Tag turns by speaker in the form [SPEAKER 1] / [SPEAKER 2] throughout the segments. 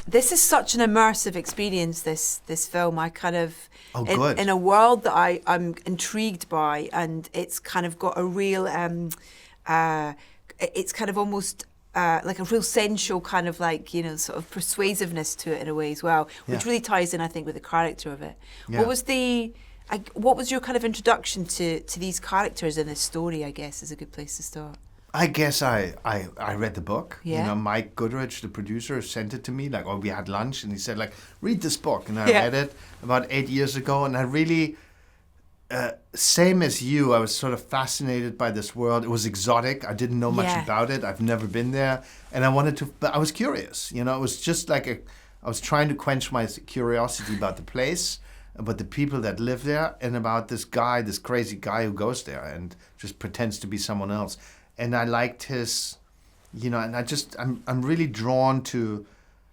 [SPEAKER 1] this is such an immersive experience, this film. I kind of,
[SPEAKER 2] good.
[SPEAKER 1] in a world that I'm intrigued by, and it's kind of got a real, it's kind of almost like a real sensual kind of like, sort of persuasiveness to it in a way as well, which really ties in, I think, with the character of it.
[SPEAKER 2] Yeah.
[SPEAKER 1] What was your kind of introduction to these characters in this story, I guess, is a good place to start.
[SPEAKER 2] I guess I read the book.
[SPEAKER 1] Yeah.
[SPEAKER 2] Mike Goodrich, the producer, sent it to me. We had lunch, and he said, read this book. And I read it about 8 years ago, and I really, same as you, I was sort of fascinated by this world. It was exotic. I didn't know much about it. I've never been there, and but I was curious. It was just I was trying to quench my curiosity about the place, about the people that live there, and about this crazy guy who goes there and just pretends to be someone else. And I liked his, and I'm really drawn to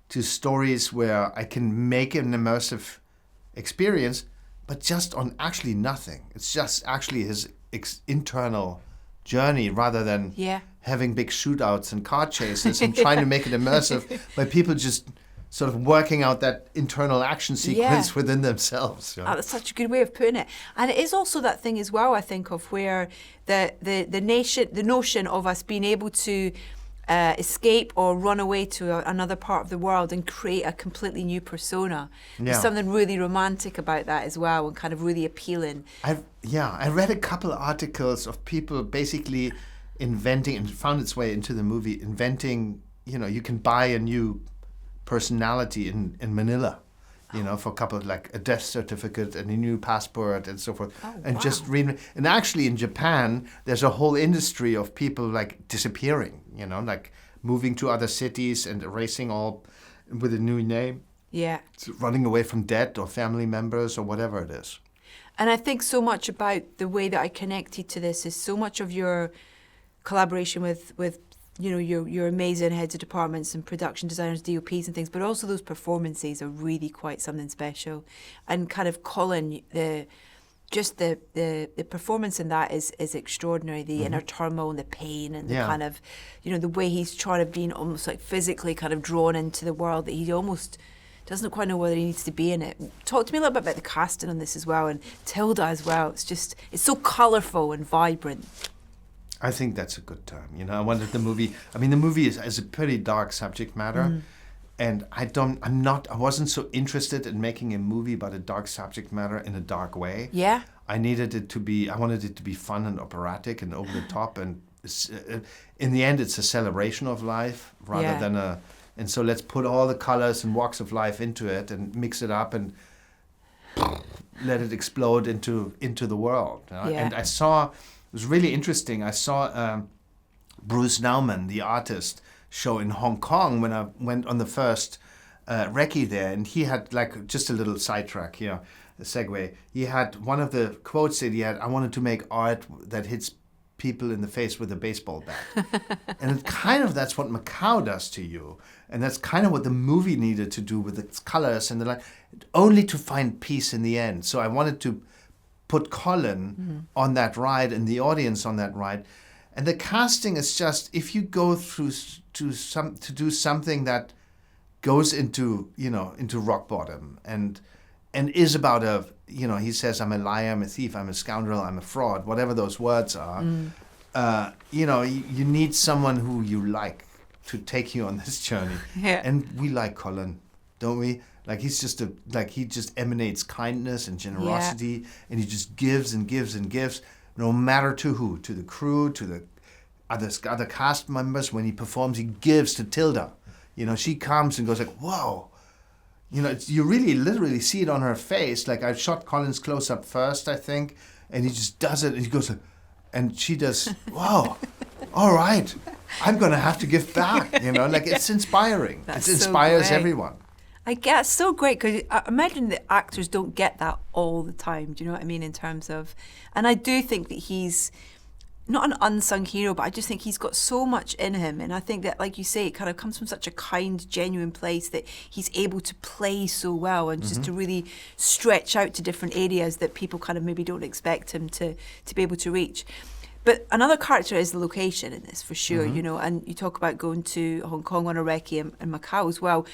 [SPEAKER 2] stories where I can make an immersive experience, but just on actually nothing. It's just actually his internal journey rather than having big shootouts and car chases and trying to make it immersive by people just sort of working out that internal action sequence within themselves.
[SPEAKER 1] Oh, that's such a good way of putting it. And it is also that thing as well, I think, of where the notion of us being able to escape or run away to another part of the world and create a completely new persona. There's something really romantic about that as well, and kind of really appealing.
[SPEAKER 2] I read a couple of articles of people basically inventing, and found its way into the movie, inventing, you can buy a new personality in Manila, for a couple of a death certificate and a new passport and so forth. And just read. And actually in Japan, there's a whole industry of people disappearing, moving to other cities and erasing all with a new name. Yeah. Running away from debt or family members or whatever it is.
[SPEAKER 1] And I think so much about the way that I connected to this is so much of your collaboration with your amazing heads of departments and production designers, DOPs and things, but also those performances are really quite something special. And kind of Colin, the performance in that is extraordinary. The inner turmoil and the pain and the kind of, the way he's trying to be almost physically kind of drawn into the world that he almost doesn't quite know whether he needs to be in it. Talk to me a little bit about the casting on this as well, and Tilda as well. It's so colourful and vibrant.
[SPEAKER 2] I think that's a good term. I wanted the movie. I mean, the movie is a pretty dark subject matter, and I wasn't so interested in making a movie about a dark subject matter in a dark way. Yeah. I wanted it to be fun and operatic and over the top, and in the end, it's a celebration of life rather than and so let's put all the colors and walks of life into it and mix it up and let it explode into the world. And I saw. It was really interesting. I saw Bruce Nauman, the artist, show in Hong Kong when I went on the first recce there, and he had just a little sidetrack here, a segue. He had one of the quotes that he had, I wanted to make art that hits people in the face with a baseball bat. And that's what Macau does to you. And that's kind of what the movie needed to do with its colors and the light, only to find peace in the end. So I wanted to put Colin on that ride and the audience on that ride. And the casting is just, if you go through to do something that goes into rock bottom and is about he says, I'm a liar, I'm a thief, I'm a scoundrel, I'm a fraud, whatever those words are. You need someone who you like to take you on this journey. Yeah. And we like Colin, don't we? He just emanates kindness and generosity, and he just gives and gives and gives, no matter to who, to the crew, to the other cast members. When he performs, he gives to Tilda. She comes and goes whoa. You really literally see it on her face. I shot Colin's close up first, I think, and he just does it, and he goes, and she does, whoa, all right, I'm going to have to give back. It's inspiring. It inspires everyone.
[SPEAKER 1] I guess so great, because I imagine that actors don't get that all the time. Do you know what I mean? In terms of, and I do think that he's not an unsung hero, but I just think he's got so much in him. And I think that, like you say, it kind of comes from such a kind, genuine place that he's able to play so well and just to really stretch out to different areas that people kind of maybe don't expect him to be able to reach. But another character is the location in this, for sure, and you talk about going to Hong Kong on a recce and Macau as well.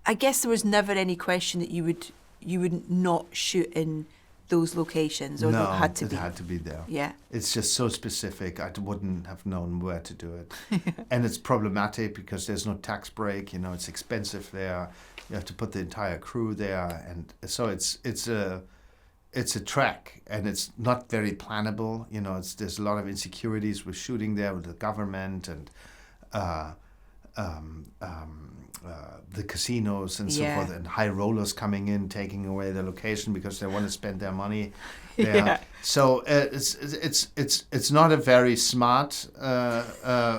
[SPEAKER 1] I guess there was never any question that you would not shoot in those locations, or
[SPEAKER 2] No,
[SPEAKER 1] they had to
[SPEAKER 2] it
[SPEAKER 1] be.
[SPEAKER 2] had to be there.
[SPEAKER 1] Yeah.
[SPEAKER 2] It's just so specific. I wouldn't have known where to do it. And it's problematic because there's no tax break. You know, it's expensive there. You have to put the entire crew there, and so it's a trek, and it's not very plannable. You know, there's a lot of insecurities with shooting there with the government and the casinos and so forth, and high rollers coming in, taking away the location because they want to spend their money there.
[SPEAKER 1] Yeah.
[SPEAKER 2] So it's not a very smart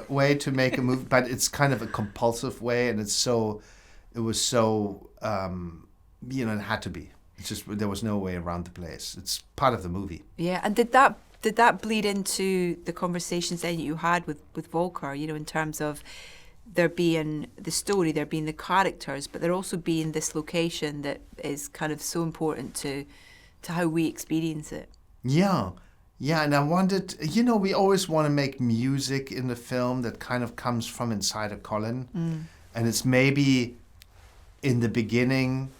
[SPEAKER 2] way to make a movie, but it's kind of a compulsive way, and it was so it had to be. It's just there was no way around the place. It's part of the movie.
[SPEAKER 1] Yeah, and did that bleed into the conversations then you had with Volker? You know, in terms of there being the story, there being the characters, but there also being this location that is kind of so important to how we experience it.
[SPEAKER 2] Yeah, and I wanted, we always want to make music in the film that kind of comes from inside of Colin, and it's maybe in the beginning,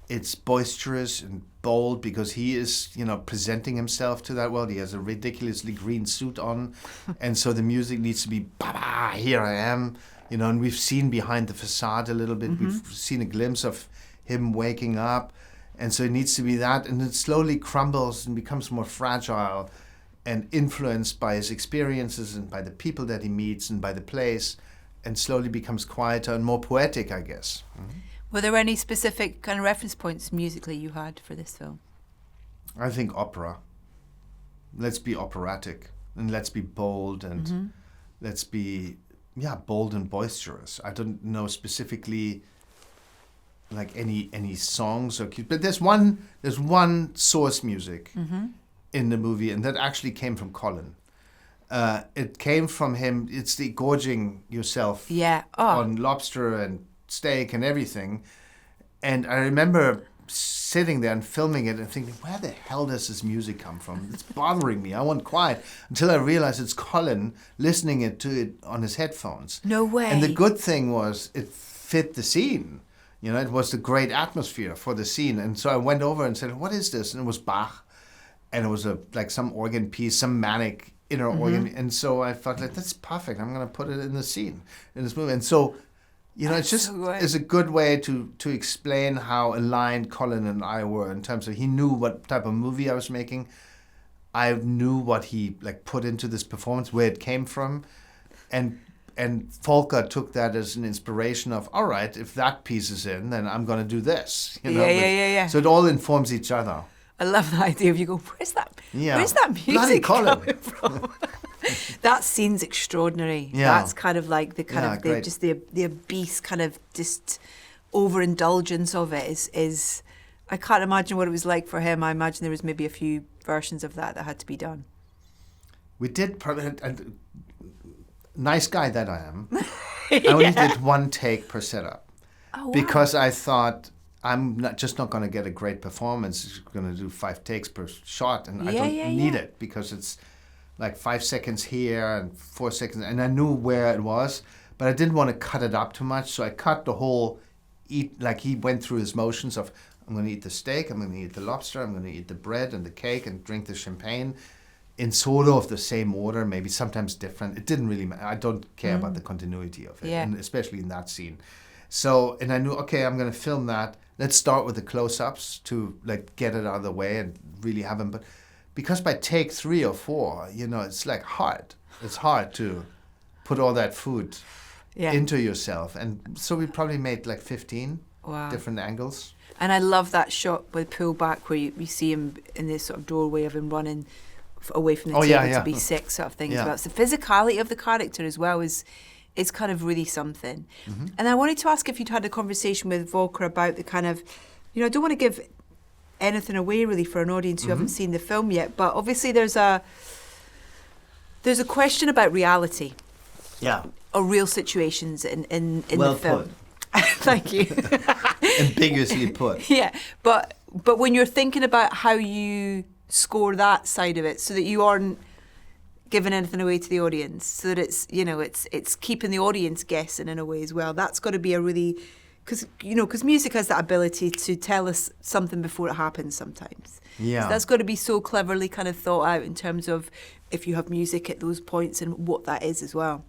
[SPEAKER 2] it's boisterous and bold because he is, presenting himself to that world. He has a ridiculously green suit on, and so the music needs to be, "Ba-ba, here I am." And we've seen behind the facade a little bit. Mm-hmm. We've seen a glimpse of him waking up. And so it needs to be that. And it slowly crumbles and becomes more fragile and influenced by his experiences and by the people that he meets and by the place, and slowly becomes quieter and more poetic, I guess. Mm-hmm.
[SPEAKER 1] Were there any specific kind of reference points musically you had for this film?
[SPEAKER 2] I think opera. Let's be operatic, and let's be bold, and let's be... bold and boisterous. I don't know specifically like any songs or cues, but there's one source music in the movie, and that actually came from Colin. It came from him. It's the gorging yourself on lobster and steak and everything. And I remember sitting there and filming it and thinking, where the hell does this music come from? It's bothering me. I want quiet. Until I realized it's Colin listening to it on his headphones.
[SPEAKER 1] No way.
[SPEAKER 2] And the good thing was it fit the scene. It was the great atmosphere for the scene. And so I went over and said, what is this? And it was Bach. And it was like some organ piece, some manic inner organ. And so I felt like, that's perfect. I'm going to put it in the scene, in this movie. And so... it's just is a good way to explain how aligned Colin and I were in terms of he knew what type of movie I was making. I knew what he put into this performance, where it came from, and Volker took that as an inspiration of, all right, if that piece is in, then I'm going to do this.
[SPEAKER 1] Yeah.
[SPEAKER 2] So it all informs each other.
[SPEAKER 1] I love the idea of you go, where's that music
[SPEAKER 2] Bloody Colin.
[SPEAKER 1] coming from? That scene's extraordinary.
[SPEAKER 2] Yeah.
[SPEAKER 1] That's kind of like the the obese kind of just overindulgence of it is I can't imagine what it was like for him. I imagine there was maybe a few versions of that had to be done.
[SPEAKER 2] We did probably, nice guy that I am. I only did one take per setup.
[SPEAKER 1] Oh, wow.
[SPEAKER 2] Because I thought I'm not going to get a great performance. It's going to do 5 takes per shot, and I don't need it because it's like 5 seconds here and 4 seconds, and I knew where it was, but I didn't want to cut it up too much, so I cut the whole he went through his motions of, I'm going to eat the steak, I'm going to eat the lobster, I'm going to eat the bread and the cake and drink the champagne in sort of the same order, maybe sometimes different. It didn't really matter. I don't care about the continuity of it, and especially in that scene. So, and I knew, okay, I'm going to film that. Let's start with the close-ups to get it out of the way and really have them. But because by take 3 or 4, it's hard. It's hard to put all that food into yourself. And so we probably made 15 different angles.
[SPEAKER 1] And I love that shot with pull back where you see him in this sort of doorway of him running away from the table to be sick sort of thing as well. It's the physicality of the character as well is kind of really something. Mm-hmm. And I wanted to ask if you'd had a conversation with Volker about the kind of, I don't want to give anything away really for an audience who haven't seen the film yet, but obviously there's a question about reality.
[SPEAKER 2] Yeah.
[SPEAKER 1] Or real situations in
[SPEAKER 2] well
[SPEAKER 1] the film.
[SPEAKER 2] Put.
[SPEAKER 1] Thank you.
[SPEAKER 2] Ambiguously put.
[SPEAKER 1] Yeah, but when you're thinking about how you score that side of it so that you aren't giving anything away to the audience, so that it's it's keeping the audience guessing in a way as well, that's got to be a really because music has that ability to tell us something before it happens sometimes.
[SPEAKER 2] Yeah.
[SPEAKER 1] So that's got to be so cleverly kind of thought out in terms of if you have music at those points and what that is as well.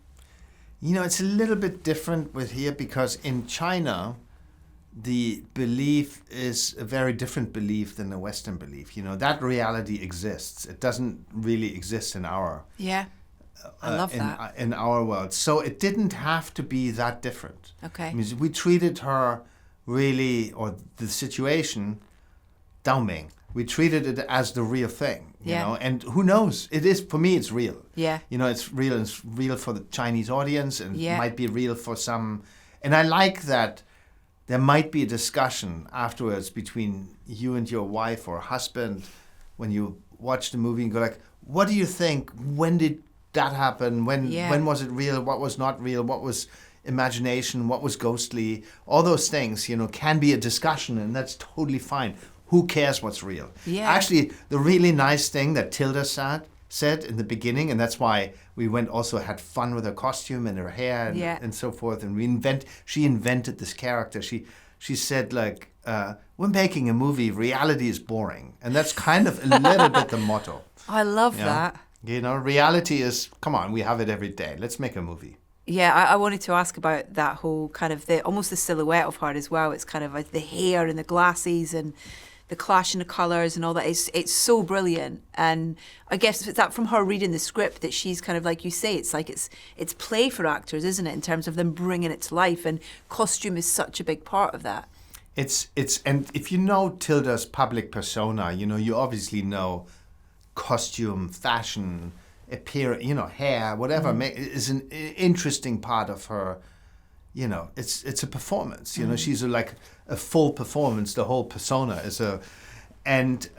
[SPEAKER 2] It's a little bit different with here because in China, the belief is a very different belief than the Western belief. That reality exists. It doesn't really exist in our
[SPEAKER 1] I love that.
[SPEAKER 2] In our world. So it didn't have to be that different.
[SPEAKER 1] Okay.
[SPEAKER 2] I mean, we treated her really, or the situation, Bowman. We treated it as the real thing, you know. And who knows? It is, for me, it's real.
[SPEAKER 1] Yeah.
[SPEAKER 2] It's real. And it's real for the Chinese audience, and it might be real for some. And I like that there might be a discussion afterwards between you and your wife or husband when you watch the movie and go like, what do you think? When did that happen? When was it real? What was not real? What was imagination? What was ghostly? All those things, can be a discussion, and that's totally fine. Who cares what's real?
[SPEAKER 1] Yeah.
[SPEAKER 2] Actually, the really nice thing that Tilda said in the beginning, and that's why we had fun with her costume and her hair and so forth, and she invented this character. She said, like, we're making a movie, reality is boring. And that's kind of a little bit the motto.
[SPEAKER 1] I love that.
[SPEAKER 2] Reality is, come on, we have it every day. Let's make a movie.
[SPEAKER 1] Yeah, I wanted to ask about that whole kind of almost the silhouette of her as well. It's kind of like the hair and the glasses and the clash in the colours and all that. It's so brilliant. And I guess it's that from her reading the script that she's kind of, like you say, it's like it's play for actors, isn't it, in terms of them bringing it to life. And costume is such a big part of that.
[SPEAKER 2] It's and if you know Tilda's public persona, you obviously know costume, fashion, hair, whatever is an interesting part of her. It's a performance. She's like a full performance. The whole persona is and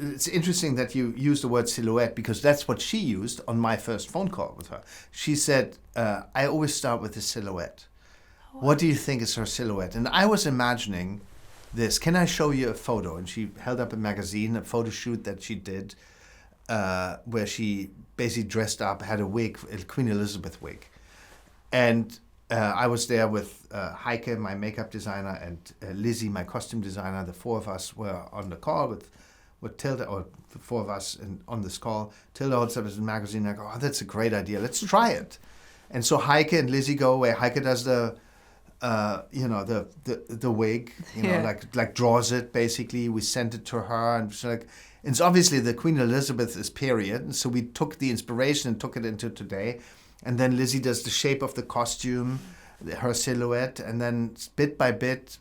[SPEAKER 2] it's interesting that you use the word silhouette because that's what she used on my first phone call with her. She said, "I always start with the silhouette. What do you think is her silhouette?" And I was imagining this. Can I show you a photo? And she held up a magazine, a photo shoot that she did, where she basically dressed up, had a wig, a Queen Elizabeth wig. And I was there with Heike, my makeup designer, and Lizzie, my costume designer. The four of us were on the call with Tilda, or the four of us on this call. Tilda holds up a magazine. I go, "Oh, that's a great idea. Let's try it." And so Heike and Lizzie go away. Heike does the wig, like draws it basically. We sent it to her, and she's like, it's obviously the Queen Elizabeth is period, and so we took the inspiration and took it into today. And then Lizzie does the shape of the costume, her silhouette, and then bit by bit,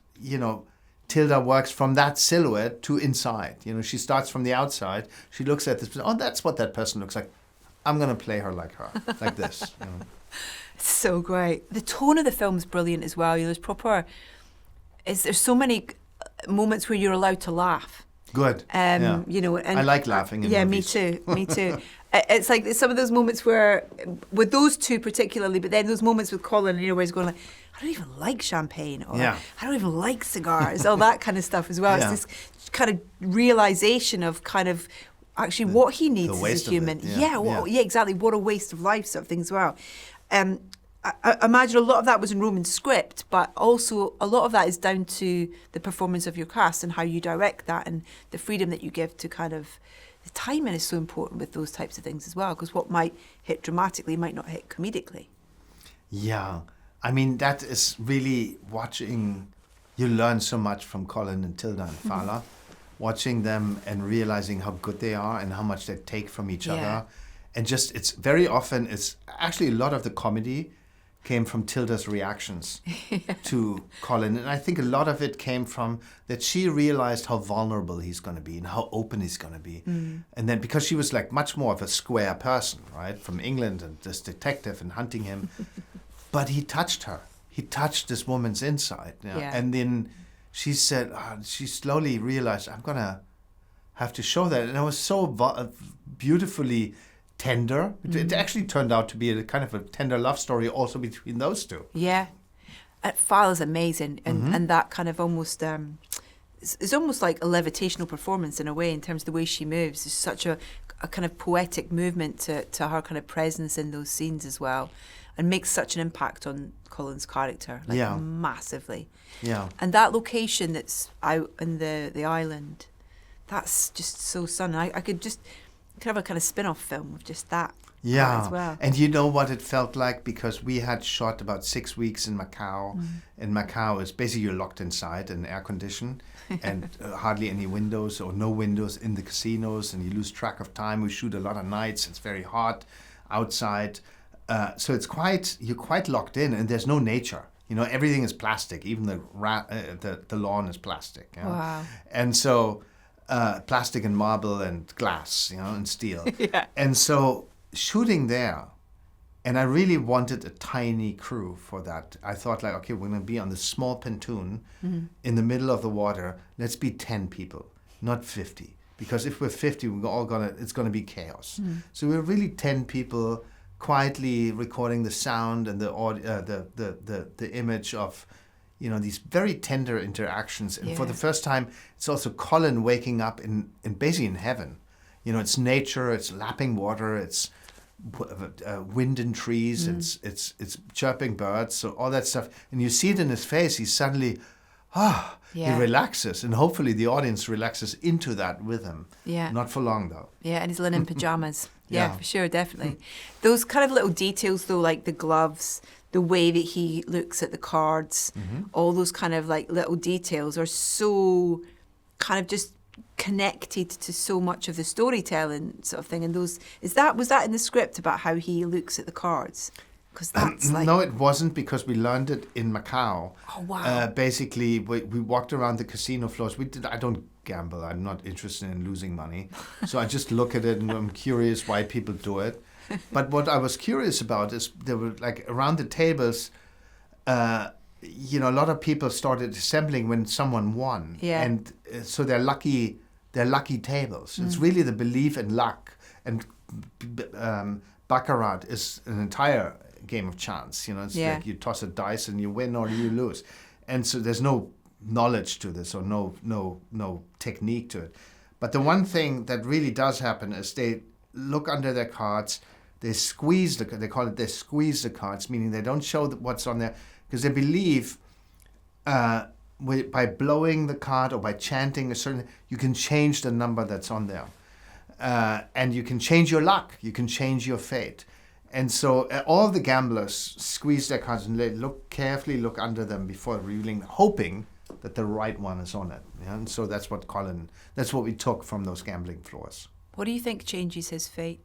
[SPEAKER 2] Tilda works from that silhouette to inside. She starts from the outside. She looks at this. Oh, that's what that person looks like. I'm gonna play her like her, like this.
[SPEAKER 1] It's so great. The tone of the film's brilliant as well. There's so many moments where you're allowed to laugh.
[SPEAKER 2] Good.
[SPEAKER 1] And
[SPEAKER 2] I like laughing in movies.
[SPEAKER 1] Me too. It's like some of those moments where, with those two particularly, but then those moments with Colin, where he's going like, I don't even like champagne, or I don't even like cigars, all that kind of stuff as well. Yeah. It's this kind of realization of kind of actually what he needs as a human. Exactly. What a waste of life sort of thing as well. I imagine a lot of that was in Roman's script, but also a lot of that is down to the performance of your cast and how you direct that and the freedom that you give to kind of... The timing is so important with those types of things as well, because what might hit dramatically might not hit comedically.
[SPEAKER 2] Yeah. I mean, that is really watching... You learn so much from Colin and Tilda and Fala, watching them and realizing how good they are and how much they take from each other. And just, it's very often, it's actually a lot of the comedy came from Tilda's reactions to Colin. And I think a lot of it came from that she realized how vulnerable he's going to be and how open he's going to be. And then because she was like much more of a square person, right, from England and this detective and hunting him, but he touched her. He touched this woman's inside. And then she said, she slowly realized, I'm going to have to show that. And it was so beautifully tender. It actually turned out to be a kind of a tender love story also between those two. Yeah.
[SPEAKER 1] Fala's amazing. And that kind of almost... it's almost like a levitational performance in a way, in terms of the way she moves. It's such a kind of poetic movement to her kind of presence in those scenes as well. and makes such an impact on Colin's character, like
[SPEAKER 2] Yeah.
[SPEAKER 1] massively.
[SPEAKER 2] Yeah.
[SPEAKER 1] And that location that's out in the island, that's just so stunning. I could have a kind of spin-off film of just that.
[SPEAKER 2] Yeah,
[SPEAKER 1] as well.
[SPEAKER 2] and you know what it felt like, because we had shot about 6 weeks in Macau. And Macau is basically you're locked inside and air conditioned, and hardly any windows or no windows in the casinos, and you lose track of time. We shoot a lot of nights. It's very hot outside, so you're quite locked in, and there's no nature. You know, everything is plastic. Even the lawn is plastic. You know?
[SPEAKER 1] Wow.
[SPEAKER 2] And so plastic and marble and glass, you know, and steel.
[SPEAKER 1] Yeah.
[SPEAKER 2] And so shooting there, and I really wanted a tiny crew for that. I thought, like, okay, we're going to be on this small pontoon in the middle of the water. Let's be 10 people, not 50. Because if we're 50, it's going to be chaos. So we're really 10 people quietly recording the sound and the image of, you know, these very tender interactions. And for the first time, it's also Colin waking up in basically in heaven. You know, it's nature, it's lapping water, it's wind in trees, it's chirping birds, so all that stuff. And you see it in his face. He's suddenly, he relaxes, and hopefully the audience relaxes into that with him.
[SPEAKER 1] Yeah.
[SPEAKER 2] Not for long, though.
[SPEAKER 1] Yeah, and his linen pajamas. Yeah,
[SPEAKER 2] Yeah.
[SPEAKER 1] for sure, definitely. Those kind of little details, though, like the gloves, the way that he looks at the cards, all those kind of like little details are so kind of just connected to so much of the storytelling sort of thing. And was that in the script about how he looks at the cards? Because that's like...
[SPEAKER 2] No, it wasn't, because we learned it in Macau.
[SPEAKER 1] Oh, wow.
[SPEAKER 2] Basically, we walked around the casino floors. I don't gamble. I'm not interested in losing money. So I just look at it and I'm curious why people do it. But what I was curious about is there were, like, around the tables, you know, a lot of people started assembling when someone won.
[SPEAKER 1] Yeah.
[SPEAKER 2] And so they're lucky tables. It's really the belief in luck. And Baccarat is an entire game of chance. You know, it's like you toss a dice and you win or you lose. And so there's no knowledge to this, or no technique to it. But the one thing that really does happen is they look under their cards, they squeeze they squeeze the cards, meaning they don't show what's on there, because they believe by blowing the card or by chanting a certain, you can change the number that's on there. And you can change your luck, you can change your fate. And so all the gamblers squeeze their cards and they carefully look under them before revealing, hoping that the right one is on it. Yeah? And so that's what we took from those gambling floors.
[SPEAKER 1] What do you think changes his fate?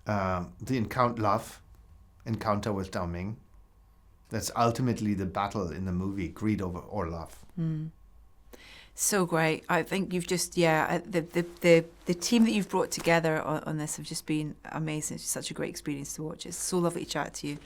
[SPEAKER 2] The encounter with Dao Ming. That's ultimately the battle in the movie, greed or love.
[SPEAKER 1] So great. I think you've just, the team that you've brought together on this have just been amazing. It's such a great experience to watch. It's so lovely to chat to you.